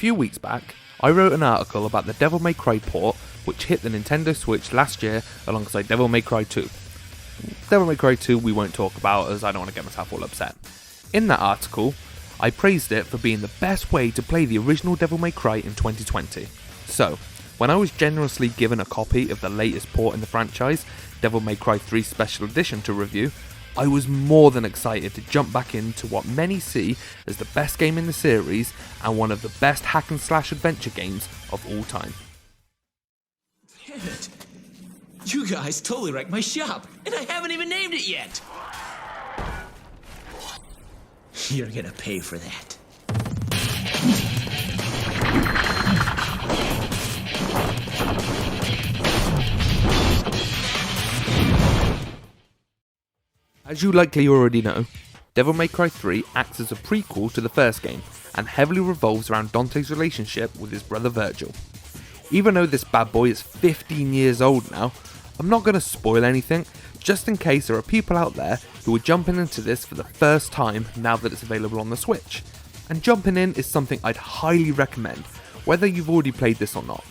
few weeks back, I wrote an article about the Devil May Cry port which hit the Nintendo Switch last year alongside Devil May Cry 2. Devil May Cry 2 we won't talk about as I don't want to get myself all upset. In that article, I praised it for being the best way to play the original Devil May Cry in 2020. So, when I was generously given a copy of the latest port in the franchise, Devil May Cry 3 Special Edition to review, I was more than excited to jump back into what many see as the best game in the series and one of the best hack and slash adventure games of all time. Damn it! You guys totally wrecked my shop, and I haven't even named it yet! You're gonna pay for that. As you likely already know, Devil May Cry 3 acts as a prequel to the first game and heavily revolves around Dante's relationship with his brother Virgil. Even though this bad boy is 15 years old now, I'm not going to spoil anything, just in case there are people out there who are jumping into this for the first time now that it's available on the Switch. And jumping in is something I'd highly recommend, whether you've already played this or not.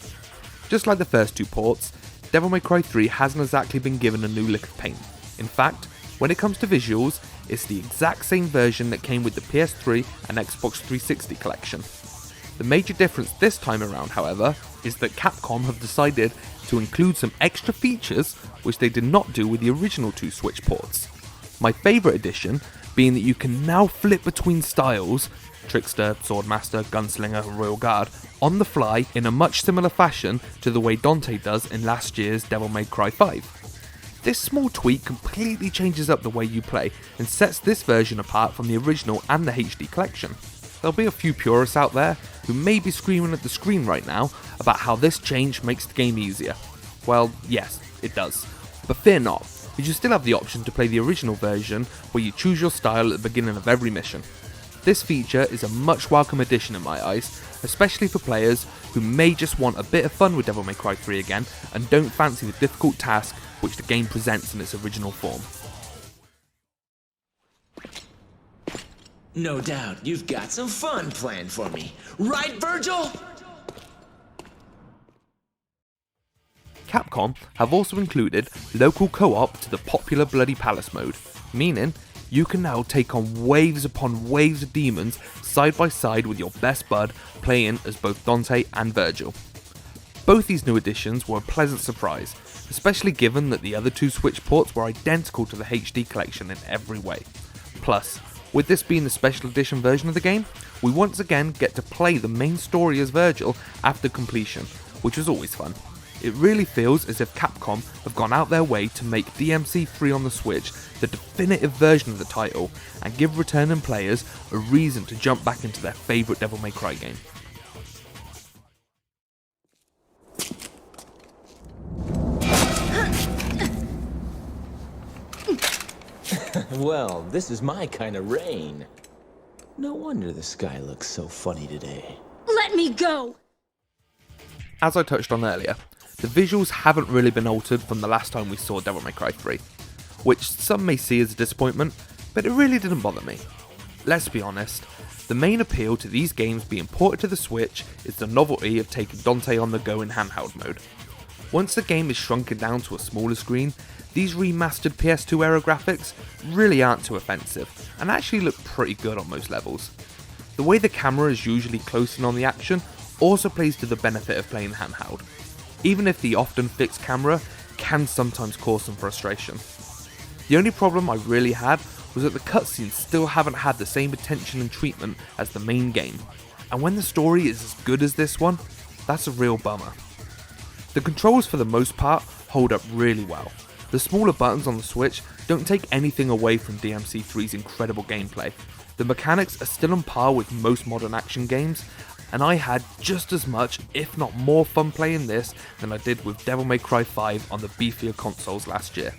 Just like the first two ports, Devil May Cry 3 hasn't exactly been given a new lick of paint. In fact, when it comes to visuals, it's the exact same version that came with the PS3 and Xbox 360 collection. The major difference this time around, however, is that Capcom have decided to include some extra features which they did not do with the original two Switch ports. My favourite addition being that you can now flip between styles, Trickster, Swordmaster, Gunslinger and Royal Guard, on the fly in a much similar fashion to the way Dante does in last year's Devil May Cry 5. This small tweak completely changes up the way you play and sets this version apart from the original and the HD collection. There'll be a few purists out there who may be screaming at the screen right now about how this change makes the game easier. Well, yes, it does. But fear not, as you still have the option to play the original version where you choose your style at the beginning of every mission. This feature is a much welcome addition in my eyes, especially for players who may just want a bit of fun with Devil May Cry 3 again and don't fancy the difficult task which the game presents in its original form. No doubt you've got some fun planned for me. Right, Virgil? Capcom have also included local co-op to the popular Bloody Palace mode, meaning you can now take on waves upon waves of demons side by side with your best bud playing as both Dante and Virgil. Both these new additions were a pleasant surprise, especially given that the other two Switch ports were identical to the HD collection in every way. Plus, with this being the special edition version of the game, we once again get to play the main story as Virgil after completion, which was always fun. It really feels as if Capcom have gone out their way to make DMC3 on the Switch the definitive version of the title and give returning players a reason to jump back into their favourite Devil May Cry game. Well, this is my kind of rain. No wonder the sky looks so funny today. Let me go! As I touched on earlier, the visuals haven't really been altered from the last time we saw Devil May Cry 3, which some may see as a disappointment, but it really didn't bother me. Let's be honest, the main appeal to these games being ported to the Switch is the novelty of taking Dante on the go in handheld mode. Once the game is shrunken down to a smaller screen, these remastered PS2 era graphics really aren't too offensive, and actually look pretty good on most levels. The way the camera is usually close in on the action also plays to the benefit of playing handheld, even if the often fixed camera can sometimes cause some frustration. The only problem I really had was that the cutscenes still haven't had the same attention and treatment as the main game, and when the story is as good as this one, that's a real bummer. The controls for the most part hold up really well. The smaller buttons on the Switch don't take anything away from DMC3's incredible gameplay. The mechanics are still on par with most modern action games, and I had just as much, if not more fun playing this than I did with Devil May Cry 5 on the beefier consoles last year.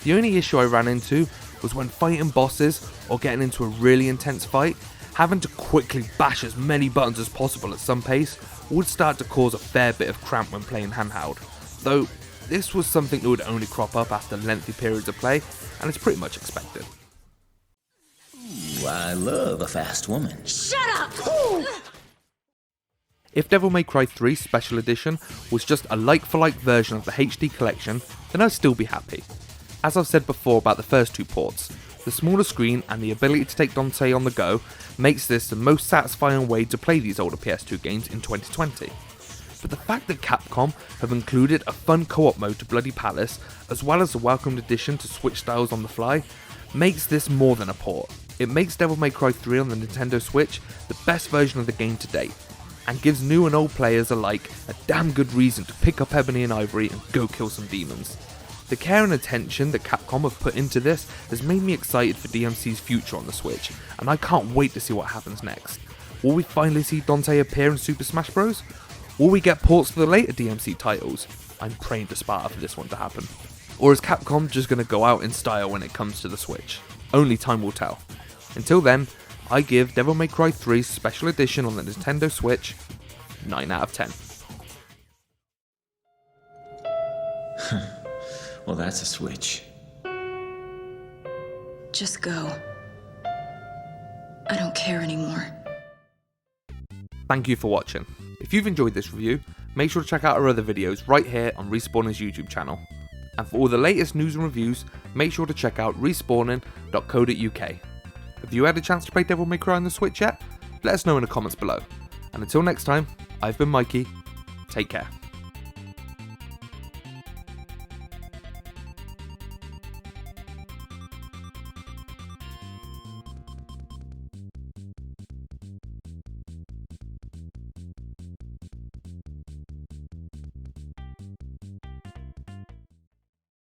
The only issue I ran into was when fighting bosses or getting into a really intense fight, having to quickly bash as many buttons as possible at some pace would start to cause a fair bit of cramp when playing handheld, though this was something that would only crop up after lengthy periods of play, and it's pretty much expected. Ooh, I love a fast woman. Shut up! If Devil May Cry 3 Special Edition was just a like-for-like version of the HD collection, then I'd still be happy. As I've said before about the first two ports, the smaller screen and the ability to take Dante on the go makes this the most satisfying way to play these older PS2 games in 2020. But the fact that Capcom have included a fun co-op mode to Bloody Palace, as well as a welcomed addition to switch styles on the fly, makes this more than a port. It makes Devil May Cry 3 on the Nintendo Switch the best version of the game to date, and gives new and old players alike a damn good reason to pick up Ebony and Ivory and go kill some demons. The care and attention that Capcom have put into this has made me excited for DMC's future on the Switch, and I can't wait to see what happens next. Will we finally see Dante appear in Super Smash Bros? Will we get ports for the later DMC titles? I'm praying to Sparta for this one to happen. Or is Capcom just going to go out in style when it comes to the Switch? Only time will tell. Until then, I give Devil May Cry 3 Special Edition on the Nintendo Switch 9 out of 10. Well, that's a switch. Just go. I don't care anymore. Thank you for watching. If you've enjoyed this review, make sure to check out our other videos right here on Respawning's YouTube channel. And for all the latest news and reviews, make sure to check out respawning.co.uk. Have you had a chance to play Devil May Cry on the Switch yet? Let us know in the comments below. And until next time, I've been Mikey. Take care.